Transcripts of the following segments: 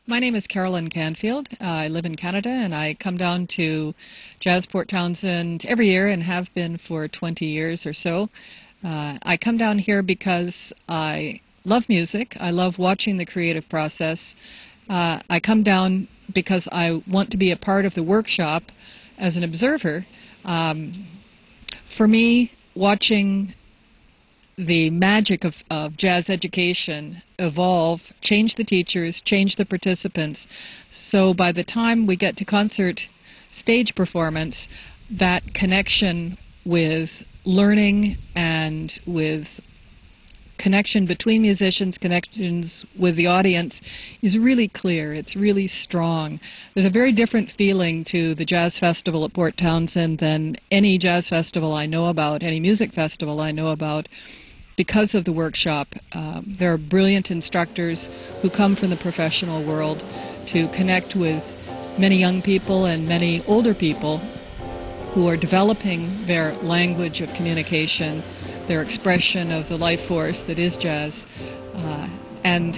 My name is Carolyn Canfield. I live in Canada, and I come down to Jazz Port Townsend every year and have been for 20 years or so. I come down here because I love music. I love watching the creative process. I come down because I want to be a part of the workshop as an observer. For me, watching the magic of jazz education evolve, change the teachers, change the participants. So by the time we get to concert stage performance, that connection with learning and with connection between musicians, connections with the audience is really clear. It's really strong. There's a very different feeling to the Jazz Festival at Port Townsend than any jazz festival I know about, any music festival I know about. Because of the workshop, there are brilliant instructors who come from the professional world to connect with many young people and many older people who are developing their language of communication, their expression of the life force that is jazz. And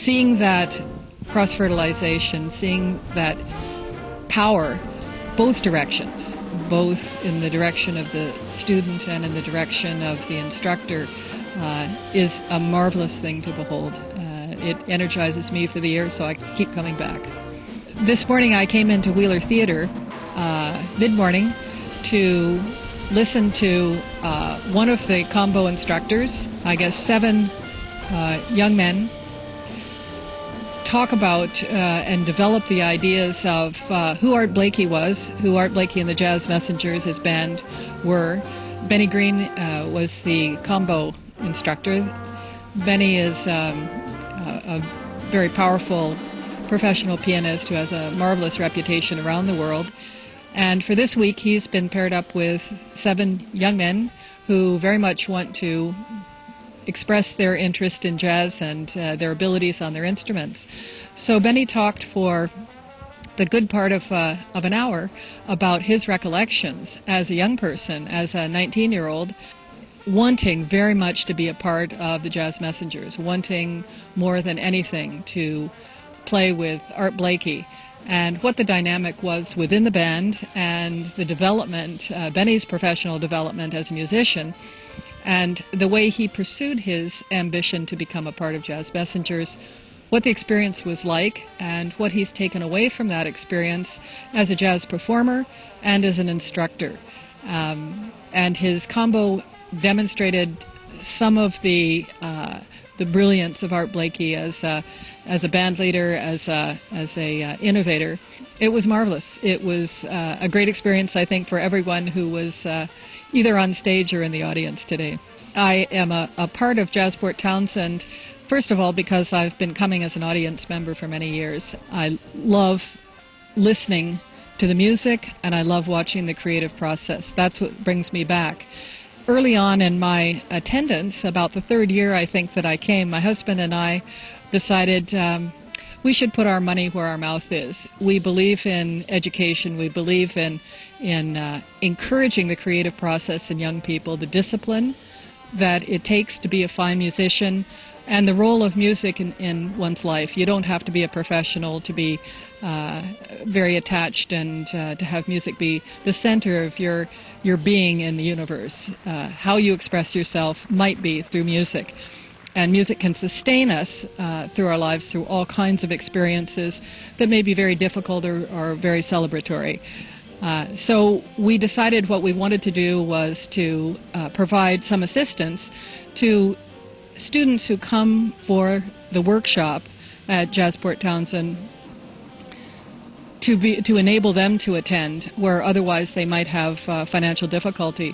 seeing that cross-fertilization, seeing that power, both directions, both in the direction of the student and in the direction of the instructor, is a marvelous thing to behold. It energizes me for the year, so I keep coming back. This morning I came into Wheeler Theatre mid-morning to listen to one of the combo instructors, I guess 7 young men, talk about and develop the ideas of who Art Blakey was, who Art Blakey and the Jazz Messengers, his band, were. Benny Green was the combo instructor. Benny is a very powerful professional pianist who has a marvelous reputation around the world. And for this week, he's been paired up with 7 young men who very much want to express their interest in jazz and their abilities on their instruments. So Benny talked for the good part of an hour about his recollections as a young person, as a 19-year-old, wanting very much to be a part of the Jazz Messengers, wanting more than anything to play with Art Blakey, and what the dynamic was within the band and the development, Benny's professional development as a musician, and the way he pursued his ambition to become a part of Jazz Messengers, what the experience was like, and what he's taken away from that experience as a jazz performer and as an instructor. And his combo demonstrated some of the brilliance of Art Blakey as a band leader, as a innovator. It was marvelous. It was a great experience, I think, for everyone who was either on stage or in the audience today. I am a part of Jazz Port Townsend, first of all, because I've been coming as an audience member for many years. I love listening to the music, and I love watching the creative process. That's what brings me back. Early on in my attendance, about the 3rd year I think that I came, my husband and I decided we should put our money where our mouth is. We believe in education. We believe in encouraging the creative process in young people, the discipline that it takes to be a fine musician, and the role of music in one's life. You don't have to be a professional to be very attached and to have music be the center of your being in the universe. How you express yourself might be through music. And music can sustain us through our lives through all kinds of experiences that may be very difficult or very celebratory. So we decided what we wanted to do was to provide some assistance to students who come for the workshop at Jazz Port Townsend to enable them to attend where otherwise they might have financial difficulty.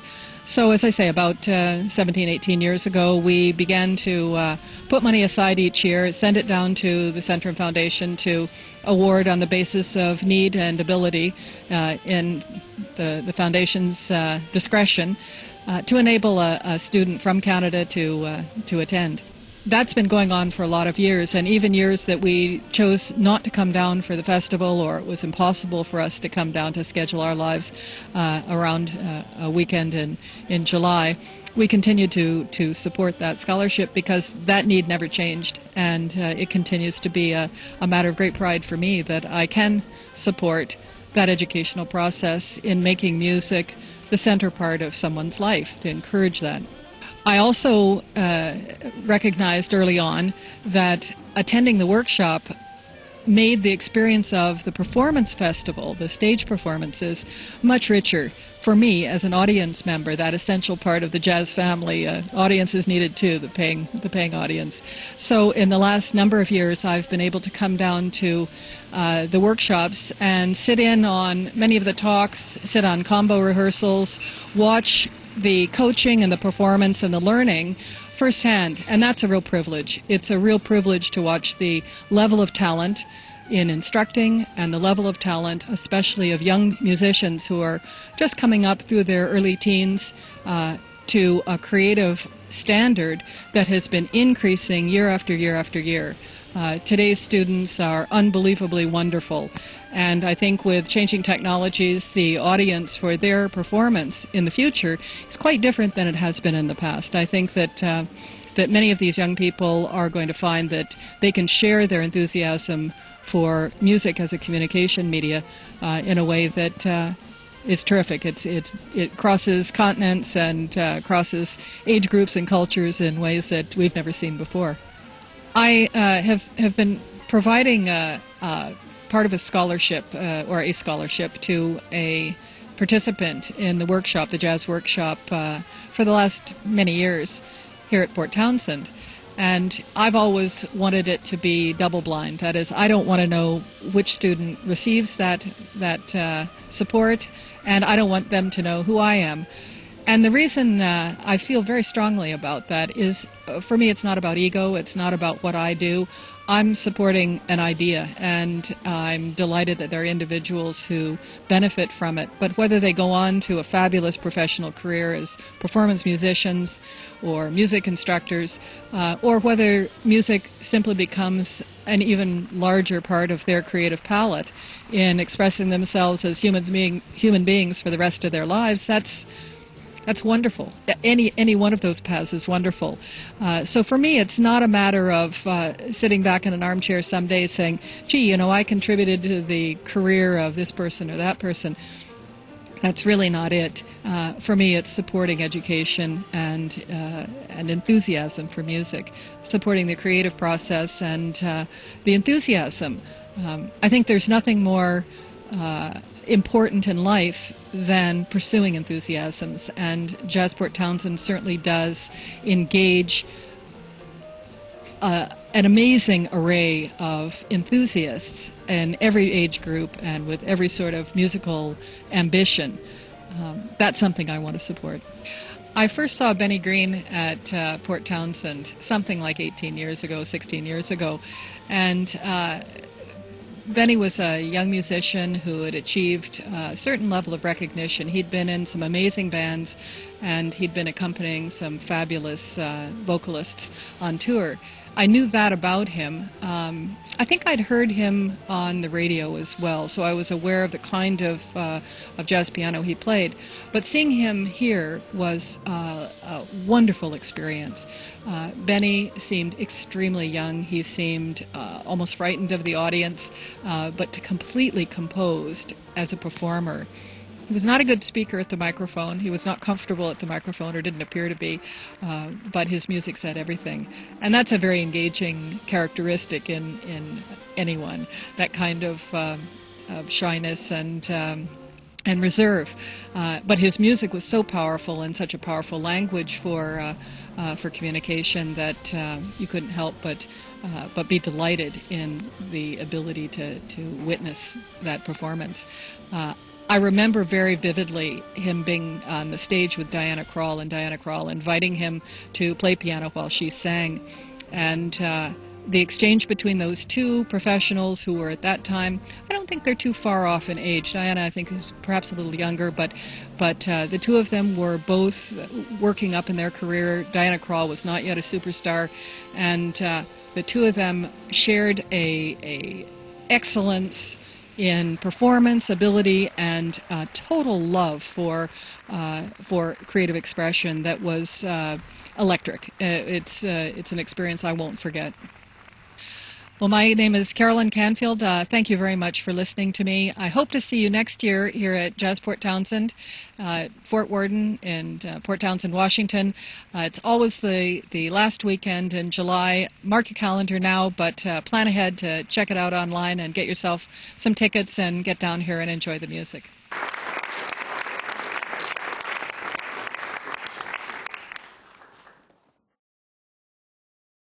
So as I say, about 17, 18 years ago, we began to put money aside each year, send it down to the Centrum Foundation to award on the basis of need and ability in the Foundation's discretion to enable a student from Canada to attend. that's been going on for a lot of years, and even years that we chose not to come down for the festival, or it was impossible for us to come down to schedule our lives around a weekend in July. We continue to support that scholarship because that need never changed, and it continues to be a matter of great pride for me that I can support that educational process in making music the center part of someone's life, to encourage that. I also recognized early on that attending the workshop made the experience of the performance festival, the stage performances, much richer for me as an audience member, that essential part of the jazz family. Audience is needed too, the paying audience. So in the last number of years, I've been able to come down to the workshops and sit in on many of the talks, sit on combo rehearsals, watch the coaching and the performance and the learning firsthand, and that's a real privilege. It's a real privilege to watch the level of talent in instructing and the level of talent, especially of young musicians who are just coming up through their early teens, to a creative standard that has been increasing year after year after year. Today's students are unbelievably wonderful, and I think with changing technologies, the audience for their performance in the future is quite different than it has been in the past. I think that that many of these young people are going to find that they can share their enthusiasm for music as a communication media in a way that is terrific. It crosses continents and crosses age groups and cultures in ways that we've never seen before. I have been providing part of a scholarship or a scholarship to a participant in the workshop, the jazz workshop, for the last many years here at Port Townsend. And I've always wanted it to be double-blind. That is, I don't want to know which student receives that support, and I don't want them to know who I am. And the reason I feel very strongly about that is, for me, it's not about ego. It's not about what I do. I'm supporting an idea, and I'm delighted that there are individuals who benefit from it. But whether they go on to a fabulous professional career as performance musicians or music instructors, or whether music simply becomes an even larger part of their creative palette in expressing themselves as human beings for the rest of their lives, that's wonderful. Any one of those paths is wonderful. So for me, it's not a matter of sitting back in an armchair someday saying, gee, you know, I contributed to the career of this person or that person. That's really not it. For me, it's supporting education and enthusiasm for music, supporting the creative process and the enthusiasm. I think there's nothing more important in life than pursuing enthusiasms, and Jazz Port Townsend certainly does engage an amazing array of enthusiasts in every age group and with every sort of musical ambition. That's something I want to support. I first saw Benny Green at Port Townsend something like 16 years ago, and Benny was a young musician who had achieved a certain level of recognition. He'd been in some amazing bands, and he'd been accompanying some fabulous vocalists on tour. I knew that about him. I think I'd heard him on the radio as well, so I was aware of the kind of jazz piano he played. But seeing him here was a wonderful experience. Benny seemed extremely young. He seemed almost frightened of the audience, but completely composed as a performer. He was not a good speaker at the microphone. He was not comfortable at the microphone, or didn't appear to be, but his music said everything. And that's a very engaging characteristic in anyone, that kind of shyness and reserve. But his music was so powerful and such a powerful language for communication that you couldn't help but be delighted in the ability to witness that performance. I remember very vividly him being on the stage with Diana Krall, and Diana Krall inviting him to play piano while she sang. And the exchange between those two professionals who were at that time, I don't think they're too far off in age. Diana, I think, is perhaps a little younger, but the two of them were both working up in their career. Diana Krall was not yet a superstar, and the two of them shared a excellence in performance, ability, and total love for creative expression that was electric. It's an experience I won't forget. Well, my name is Carolyn Canfield. Thank you very much for listening to me. I hope to see you next year here at Jazz Port Townsend, Fort Worden, and Port Townsend, Washington. It's always the last weekend in July. Mark your calendar now, but plan ahead to check it out online and get yourself some tickets and get down here and enjoy the music.